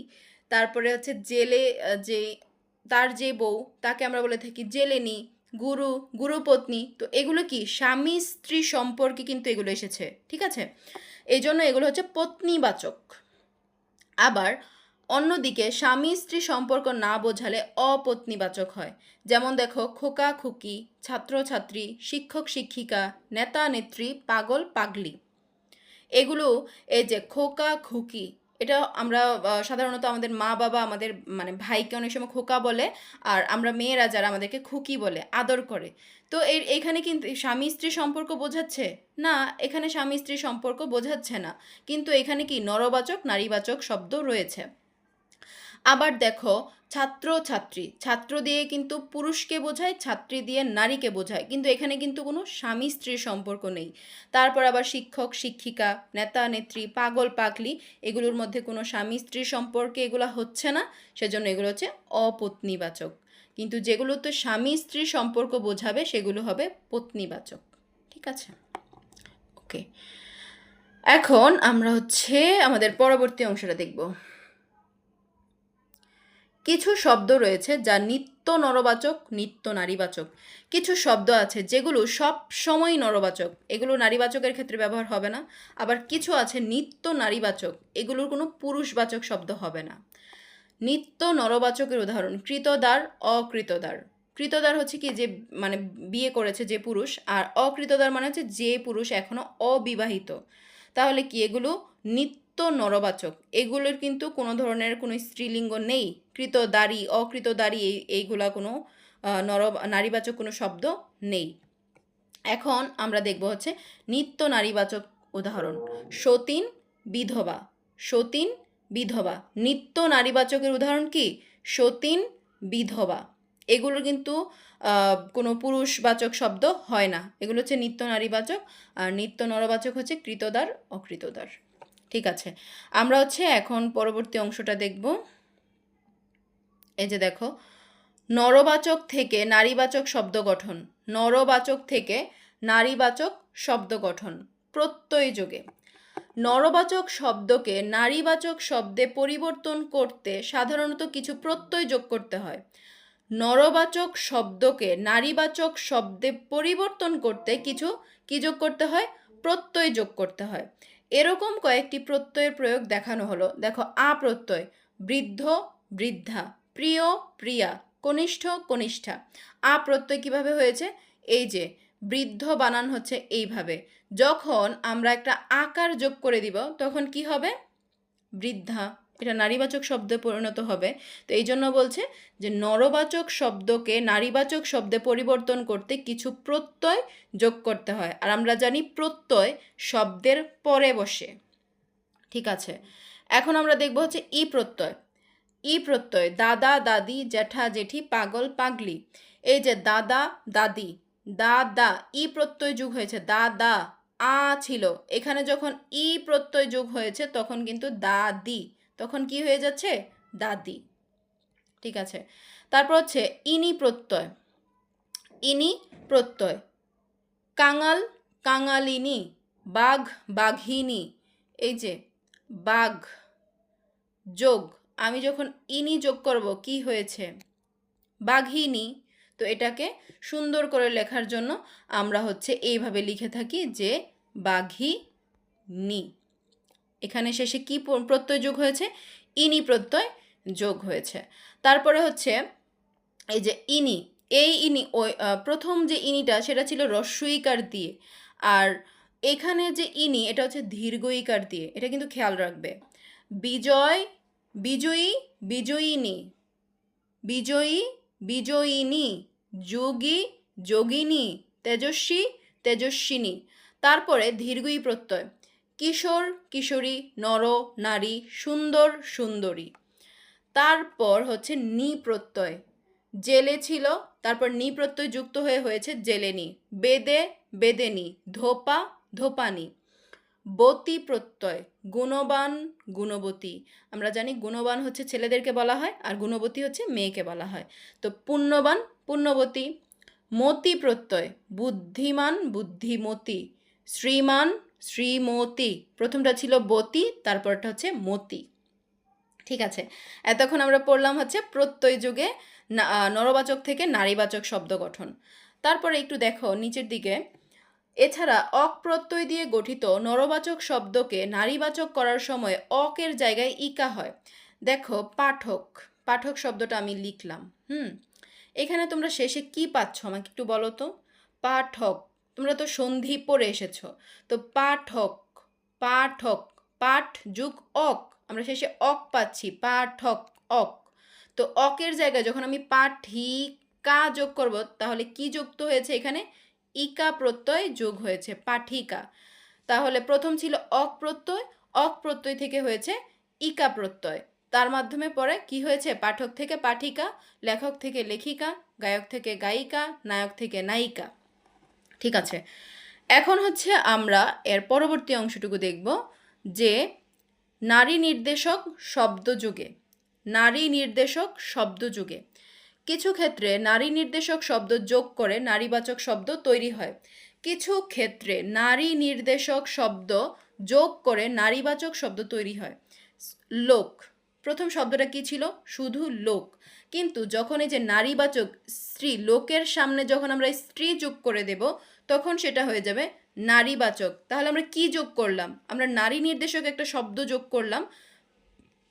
S1: তারপরে হচ্ছে জেলে যে তার যে বউ, তাকে আমরা বলে থাকি জেলেনি। গুরু, গুরুপত্নী। তো এগুলো কি? স্বামী স্ত্রী সম্পর্কে কিন্তু এগুলো এসেছে। ঠিক আছে? এই জন্য এগুলো হচ্ছে পত্নীবাচক। আবার অন্যদিকে স্বামী স্ত্রী সম্পর্ক না বোঝালে অপত্নীবাচক হয়। যেমন দেখো, খোকা খুকি, ছাত্র ছাত্রী, শিক্ষক শিক্ষিকা, নেতা নেত্রী, পাগল পাগলি। এগুলো, এই যে খোকা খুকি, এটা আমরা সাধারণত আমাদের মা বাবা আমাদের মানে ভাইকে অনেক সময় খোকা বলে, আর আমরা মেয়েরা যারা আমাদেরকে খুকি বলে আদর করে। তো এইখানে কিন্তু স্বামী স্ত্রী সম্পর্ক বোঝাচ্ছে না, এখানে স্বামী স্ত্রী সম্পর্ক বোঝাচ্ছে না, কিন্তু এখানে কি নরবাচক নারীবাচক শব্দ রয়েছে। আবার দেখো, ছাত্র ছাত্রী, ছাত্র দিয়ে কিন্তু পুরুষকে বোঝায়, ছাত্রী দিয়ে নারীকে বোঝায়, কিন্তু এখানে কিন্তু কোনো স্বামী স্ত্রীর সম্পর্ক নেই। তারপর আবার শিক্ষক শিক্ষিকা, নেতা নেত্রী, পাগল পাগলি, এগুলোর মধ্যে কোনো স্বামী স্ত্রীর সম্পর্কে এগুলো হচ্ছে না, সেজন্য এগুলো হচ্ছে অপত্নীবাচক। কিন্তু যেগুলো তো স্বামী স্ত্রীর সম্পর্ক বোঝাবে সেগুলো হবে পত্নীবাচক। ঠিক আছে? ওকে, এখন আমরা হচ্ছে আমাদের পরবর্তী অংশটা দেখব। কিছু শব্দ রয়েছে যা নিত্য নরবাচক, নিত্য নারীবাচক। কিছু শব্দ আছে যেগুলো সব সময় নরবাচক, এগুলো নারীবাচকের ক্ষেত্রে ব্যবহার হবে না। আবার কিছু আছে নিত্য নারীবাচক, এগুলোর কোনো পুরুষবাচক শব্দ হবে না। নিত্য নরবাচকের উদাহরণ: কৃতদার, অকৃতদার। কৃতদার হচ্ছে কি? যে মানে বিয়ে করেছে যে পুরুষ, আর অকৃতদার মানে হচ্ছে যে পুরুষ এখনো অবিবাহিত। তাহলে কি এগুলো নিত্য নরবাচক, এগুলোর কিন্তু কোনো ধরনের কোনো স্ত্রীলিঙ্গ নেই। কৃতদারী, অকৃতদারী, এইগুলা কোনো নারীবাচক কোনো শব্দ নেই। এখন আমরা দেখব হচ্ছে নিত্য নারীবাচক উদাহরণ: সতীন, বিধবা। সতীন, বিধবা। নিত্য নারীবাচকের উদাহরণ কি? সতীন, বিধবা। এগুলো কিন্তু কোনো পুরুষবাচক শব্দ হয় না, এগুলো হচ্ছে নিত্য নারীবাচক। আর নিত্য নরবাচক হচ্ছে কৃতদার, অকৃতদার। ঠিক আছে, আমরা হচ্ছে এখন পরবর্তী অংশটা দেখব। এই যে দেখো, নরবাচক থেকে নারীবাচক শব্দ গঠন। নরবাচক থেকে নারীবাচক শব্দ গঠন প্রত্যয় যোগে। নরবাচক শব্দকে নারীবাচক শব্দে পরিবর্তন করতে সাধারণত কিছু প্রত্যয় যোগ করতে হয়। নরবাচক শব্দকে নারীবাচক শব্দে পরিবর্তন করতে কিছু কি যোগ করতে হয়? প্রত্যয় যোগ করতে হয়। এরকম কয়েকটি প্রত্যয়ের প্রয়োগ দেখানো হলো। দেখো, আ প্রত্যয়: বৃদ্ধ, বৃদ্ধা, প্রিয়, প্রিয়া, কনিষ্ঠ, কনিষ্ঠা। আ প্রত্যয় কিভাবে হয়েছে? এই যে বৃদ্ধ বানান হচ্ছে এইভাবে, যখন আমরা একটা আকার যোগ করে দিব তখন কি হবে? বৃদ্ধা। এটা নারীবাচক শব্দে পরিণত হবে। তো এই জন্য বলছে যে নরবাচক শব্দকে নারীবাচক শব্দে পরিবর্তন করতে কিছু প্রত্যয় যোগ করতে হয়, আর আমরা জানি প্রত্যয় শব্দের পরে বসে। ঠিক আছে, এখন আমরা দেখব হচ্ছে ই প্রত্যয়। ই প্রত্যয় দাদা দাদি জ্যাঠা জেঠি পাগল পাগলি। এই যে দাদা দাদি, দাদা ই প্রত্যয় যোগ হয়েছে, দাদা আ ছিল, এখানে যখন ই প্রত্যয় যোগ হয়েছে তখন কিন্তু দাদি, তখন কি হয়ে যাচ্ছে? দাদি। ঠিক আছে, তারপর হচ্ছে ইনি প্রত্যয়। ইনি প্রত্যয় কাঙাল কাঙালিনী, বাঘ বাঘিনী। এই যে বাঘ যোগ, আমি যখন ইনি যোগ করব কি হয়েছে? বাঘিনী। তো এটাকে সুন্দর করে লেখার জন্য আমরা হচ্ছে এইভাবে লিখে থাকি যে বাঘিনী। এখানে শেষে কি প্রত্যয় যোগ হয়েছে? ইনি প্রত্যয় যোগ হয়েছে। তারপরে হচ্ছে এই যে ইনি, এই ইনি ওই প্রথম যে ইনিটা সেটা ছিল রস্বইকার দিয়ে, আর এখানে যে ইনি এটা হচ্ছে দীর্ঘইকার দিয়ে, এটা কিন্তু খেয়াল রাখবে। বিজয় বিজয়ী বিজয়িনী, বিজয়ী বিজয়িনী, যোগী যোগিনী, তেজস্বী তেজস্বিনী। তারপরে দীর্ঘই প্রত্যয় কিশোর কিশোরী, নর নারী, সুন্দর সুন্দরী। তারপর হচ্ছে নি প্রত্যয়, জেলে ছিল, তারপর নি প্রত্যয় যুক্ত হয়ে হয়েছে জেলেনি, বেদে বেদেনি, ধোপা ধোপানি। বতী প্রত্যয় গুণবান গুণবতী, আমরা জানি গুণবান হচ্ছে ছেলেদেরকে বলা হয় আর গুণবতী হচ্ছে মেয়েকে বলা হয়, তো পুণ্যবান পুণ্যবতী। মতি প্রত্যয় বুদ্ধিমান বুদ্ধিমতী, শ্রীমান শ্রীমতী, প্রথমটা ছিল বতী তারপরটা হচ্ছে মতি। ঠিক আছে, এতক্ষণ আমরা পড়লাম হচ্ছে প্রত্যয় যুগে নরবাচক থেকে নারীবাচক শব্দ গঠন। তারপরে একটু দেখো নিচের দিকে, এছাড়া অক প্রত্যয় দিয়ে গঠিত নরবাচক শব্দকে নারীবাচক করার সময় অকের জায়গায় ইকা হয়। দেখো পাঠক, পাঠক শব্দটা আমি লিখলাম। এখানে তোমরা শেষে কি পাচ্ছ আমাকে একটু বলো তো? পাঠক, তোমরা তো সন্ধি পড়ে এসেছো, তো পাঠক পাঠক, পাঠ যুগ অক, আমরা শেষে অক পাচ্ছি, পাঠক অক। তো অকের জায়গায় যখন আমি পাঠিকা যোগ করব তাহলে কি যুক্ত হয়েছে এখানে? ইকা প্রত্যয় যোগ হয়েছে, পাঠিকা। তাহলে প্রথম ছিল অক প্রত্যয়, অক প্রত্যয় থেকে হয়েছে ইকা প্রত্যয়, তার মাধ্যমে পরে কি হয়েছে? পাঠক থেকে পাঠিকা, লেখক থেকে লেখিকা, গায়ক থেকে গায়িকা, নায়ক থেকে নায়িকা। ঠিক আছে, এখন হচ্ছে আমরা এর পরবর্তী অংশটুকু দেখব যে নারী নির্দেশক শব্দযুগে। নারী নির্দেশক শব্দযুগে কিছু ক্ষেত্রে নারী নির্দেশক শব্দ যোগ করে নারীবাচক শব্দ তৈরি হয়। কিছু ক্ষেত্রে নারী নির্দেশক শব্দ যোগ করে নারীবাচক শব্দ তৈরি হয়। লোক, প্রথম শব্দটা কি ছিল? শুধু লোক, কিন্তু যখন এই যে নারীবাচক স্ত্রী, লোকের সামনে যখন আমরা স্ত্রী যোগ করে দেব তখন সেটা হয়ে যাবে নারীবাচক। তাহলে আমরা কি যোগ করলাম? আমরা নারী নির্দেশক একটা শব্দ যোগ করলাম,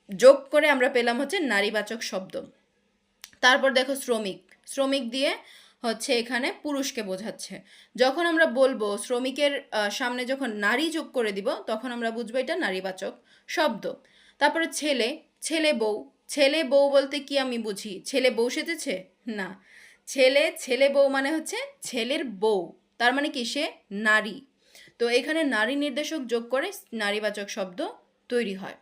S1: যোগ করে আমরা পেলাম হচ্ছে নারীবাচক শব্দ। তারপর দেখো শ্রমিক, শ্রমিক দিয়ে হচ্ছে এখানে পুরুষকে বোঝাচ্ছে। যখন আমরা বলবো শ্রমিকের সামনে যখন নারী যোগ করে দিব তখন আমরা বুঝবো এটা নারীবাচক শব্দ। তারপরে ছেলে, ছেলে বউ, ছেলে বউ বলতে কি আমি বুঝি? ছেলে বউ সেজেছে? না, ছেলে ছেলে বউ মানে হচ্ছে ছেলের বউ, তার মানে কি সে নারী। তো এখানে নারী নির্দেশক যোগ করে নারীবাচক শব্দ তৈরি হয়।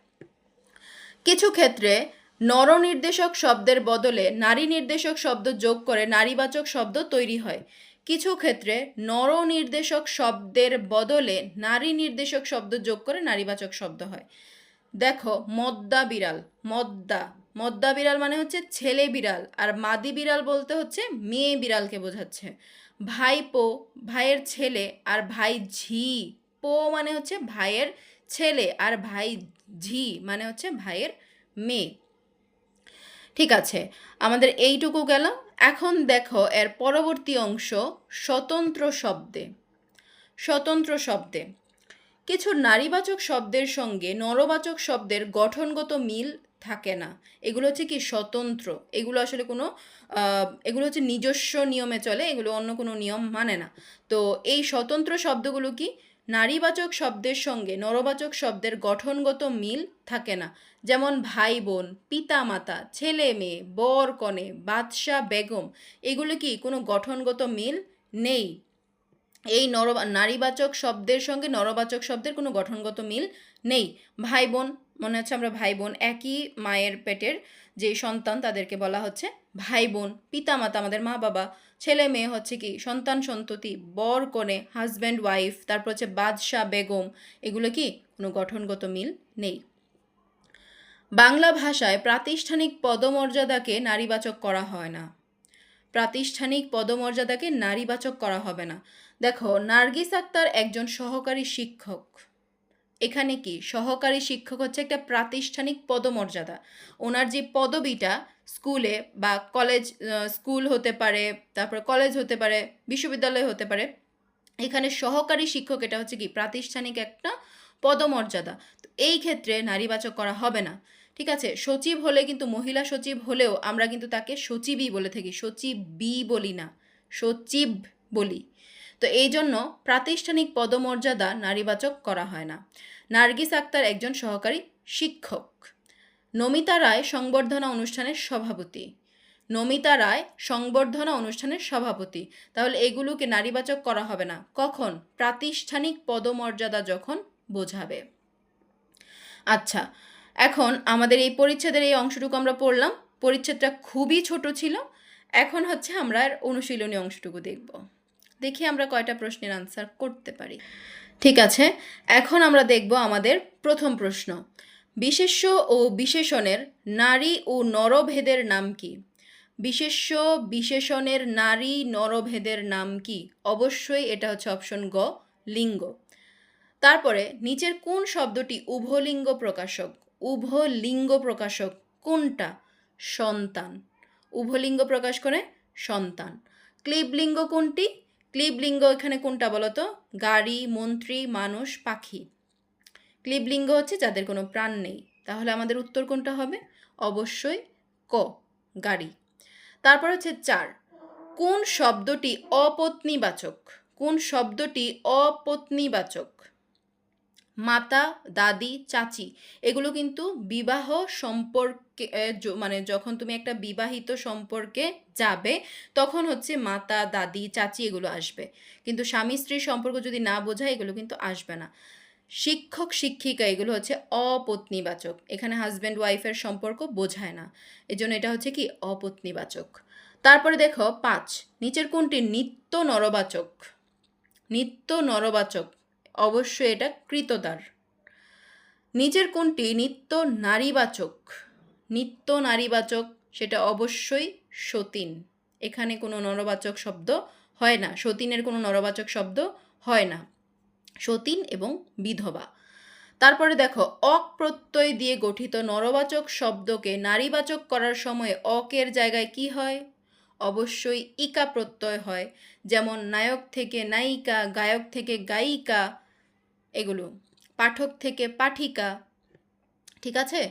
S1: কিছু ক্ষেত্রে নরনির্দেশক শব্দের বদলে নারী নির্দেশক শব্দ যোগ করে নারীবাচক শব্দ তৈরি হয়। কিছু ক্ষেত্রে নরনির্দেশক শব্দের বদলে নারী নির্দেশক শব্দ যোগ করে নারীবাচক শব্দ হয়। দেখো মদ্দা বিড়াল, মদ্দা, মদ্দা বিড়াল মানে হচ্ছে ছেলে বিড়াল, আর মাদি বিড়াল বলতে হচ্ছে মেয়ে বিড়ালকে বোঝাচ্ছে। ভাইপো, ভাইয়ের ছেলে, আর ভাই ঝি, পো মানে হচ্ছে ভাইয়ের ছেলে, আর ভাই ঝি মানে হচ্ছে ভাইয়ের মেয়ে। ঠিক আছে, আমাদের এইটুকু গেল। এখন দেখো এর পরবর্তী অংশ স্বতন্ত্র শব্দে। স্বতন্ত্র শব্দে কিছু নারীবাচক শব্দের সঙ্গে নরবাচক শব্দের গঠনগত মিল থাকে না। এগুলো হচ্ছে কি স্বতন্ত্র, এগুলো আসলে কোনো এগুলো হচ্ছে নিজস্ব নিয়মে চলে, এগুলো অন্য কোনো নিয়ম মানে না। তো এই স্বতন্ত্র শব্দগুলো কি, নারীবাচক শব্দের সঙ্গে নরবাচক শব্দের গঠনগত মিল থাকে না। যেমন ভাই বোন, পিতা মাতা, ছেলে মেয়ে, বর কনে, বাদশা বেগম, এগুলো কি কোনো গঠনগত মিল নেই। এই নারীবাচক শব্দের সঙ্গে নরবাচক শব্দের কোনো গঠনগত মিল নেই। ভাই বোন, মনে হচ্ছে আমরা ভাই বোন, একই মায়ের পেটের যে সন্তান তাদেরকে বলা হচ্ছে ভাই বোন। পিতা মাতা আমাদের মা বাবা, ছেলে মেয়ে হচ্ছে কি সন্তান সন্ততি, বর কনে হাজব্যান্ড ওয়াইফ, তারপর হচ্ছে বাদশাহ বেগম, এগুলো কি কোনো গঠনগত মিল নেই। বাংলা ভাষায় প্রাতিষ্ঠানিক পদমর্যাদাকে নারীবাচক করা হয় না। প্রাতিষ্ঠানিক পদমর্যাদাকে নারীবাচক করা হবে না। দেখো, নার্গিস আক্তার একজন সহকারী শিক্ষক। এখানে কি সহকারী শিক্ষক হচ্ছে একটা প্রাতিষ্ঠানিক পদমর্যাদা। ওনার যে পদবিটা স্কুলে বা কলেজ, স্কুল হতে পারে, তারপর কলেজ হতে পারে, বিশ্ববিদ্যালয় হতে পারে, এখানে সহকারী শিক্ষক এটা হচ্ছে কি প্রাতিষ্ঠানিক একটা পদমর্যাদা। তো এই ক্ষেত্রে নারীবাচক করা হবে না। ঠিক আছে, সচিব হলে কিন্তু, মহিলা সচিব হলেও আমরা কিন্তু তাকে সচিবই বলে থাকি, সচিবই বলি না, সচিব বলি। তো এই জন্য প্রাতিষ্ঠানিক পদমর্যাদা নারীবাচক করা হয় না। নার্গিস আক্তার একজন সহকারী শিক্ষক। নমিতা রায় সংবর্ধনা অনুষ্ঠানের সভাপতি। নমিতা রায় সংবর্ধনা অনুষ্ঠানের সভাপতি। তাহলে এগুলোকে নারীবাচক করা হবে না। কখন? প্রাতিষ্ঠানিক পদমর্যাদা যখন বোঝাবে। আচ্ছা, এখন আমাদের এই পরিচ্ছেদের এই অংশটুকু আমরা পড়লাম। পরিচ্ছেদটা খুবই ছোট ছিল। এখন হচ্ছে আমরা অনুশীলনী অংশটুকু দেখব। দেখি আমরা কয়টা প্রশ্নের আনসার করতে পারি। ঠিক আছে, এখন আমরা দেখব আমাদের প্রথম প্রশ্ন। বিশেষ্য ও বিশেষণের নারী ও নরভেদের নাম কি? বিশেষ্য বিশেষণের নারী নরভেদের নাম কি? অবশ্যই এটা হচ্ছে অপশন গ, লিঙ্গ। তারপরে নিচের কোন শব্দটি উভলিঙ্গ প্রকাশক? উভলিঙ্গ প্রকাশক কোনটা? সন্তান। উভলিঙ্গ প্রকাশ করে সন্তান। ক্লীবলিঙ্গ কোনটি? ক্লীবলিঙ্গ এখানে কোনটা বলো তো? গাড়ি, মন্ত্রী, মানুষ, পাখি। ক্লীবলিঙ্গ হচ্ছে যাদের কোনো প্রাণ নেই। তাহলে আমাদের উত্তর কোনটা হবে? অবশ্যই ক, গাড়ি। তারপর হচ্ছে 4, কোন শব্দটি অপত্নীবাচক? কোন শব্দটি অপত্নীবাচক? মাতা, দাদি, চাচি, এগুলো কিন্তু বিবাহ সম্পর্কে, মানে যখন তুমি একটা বিবাহিত সম্পর্কে যাবে তখন হচ্ছে মাতা, দাদি, চাচি এগুলো আসবে। কিন্তু স্বামী স্ত্রীর সম্পর্ক যদি না বোঝায় এগুলো কিন্তু আসবে না। শিক্ষক শিক্ষিকা এগুলো হচ্ছে অপত্নীবাচক। এখানে হাজব্যান্ড ওয়াইফের সম্পর্ক বোঝায় না, এজন্য এটা হচ্ছে কি অপত্নীবাচক। তারপরে দেখো 5, নিচের কোনটি নিত্য নরবাচক? নিত্য নরবাচক, অবশ্যই এটা কৃতদার। নিচের কোনটি নিত্য নারীবাচক? নিত্য নারীবাচক, সেটা অবশ্যই সতীন। এখানে কোনো নরবাচক শব্দ হয় না, সতীনের কোনো নরবাচক শব্দ হয় না। সতীন এবং বিধবা। তারপরে দেখো, অক প্রত্যয় দিয়ে গঠিত নরবাচক শব্দকে নারীবাচক করার সময় অকের জায়গায় কি হয়? অবশ্যই ইকা প্রত্যয় হয়। যেমন নায়ক থেকে নায়িকা, গায়ক থেকে গায়িকা, এগুলো। পাঠক থেকে পাঠিকা। ঠিক আছে,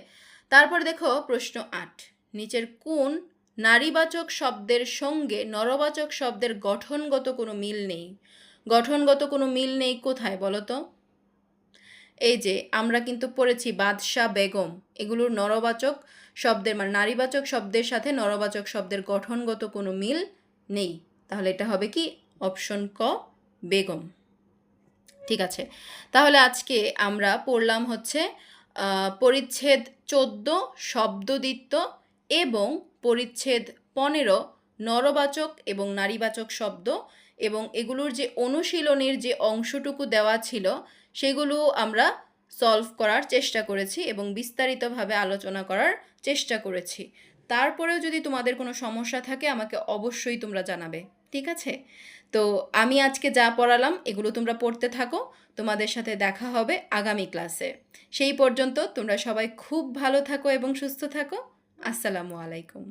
S1: তারপর দেখো প্রশ্ন 8, নিচের কোন নারীবাচক শব্দের সঙ্গে নরবাচক শব্দের গঠনগত কোনো মিল নেই? গঠনগত কোনো মিল নেই কোথায় বলো তো? এই যে আমরা কিন্তু পড়েছি বাদশা বেগম, এগুলোর নরবাচক শব্দের মানে নারীবাচক শব্দের সাথে নরবাচক শব্দের গঠনগত কোনো মিল নেই। তাহলে এটা হবে কি অপশন ক, বেগম। ঠিক আছে, তাহলে আজকে আমরা পড়লাম হচ্ছে পরিচ্ছেদ 14 শব্দদ্বিত্ব এবং পরিচ্ছেদ 15 নরবাচক এবং নারীবাচক শব্দ, এবং এগুলোর যে অনুশীলনের যে অংশটুকু দেওয়া ছিল সেগুলো আমরা সলভ করার চেষ্টা করেছি এবং বিস্তারিতভাবে আলোচনা করার চেষ্টা করেছি। তারপরেও যদি তোমাদের কোনো সমস্যা থাকে আমাকে অবশ্যই তোমরা জানাবে। ঠিক আছে, তো আমি আজকে যা পড়ালাম এগুলো তোমরা পড়তে থাকো। তোমাদের সাথে দেখা হবে আগামী ক্লাসে। সেই পর্যন্ত তোমরা সবাই খুব ভালো থাকো এবং সুস্থ থাকো। আসসালামু আলাইকুম।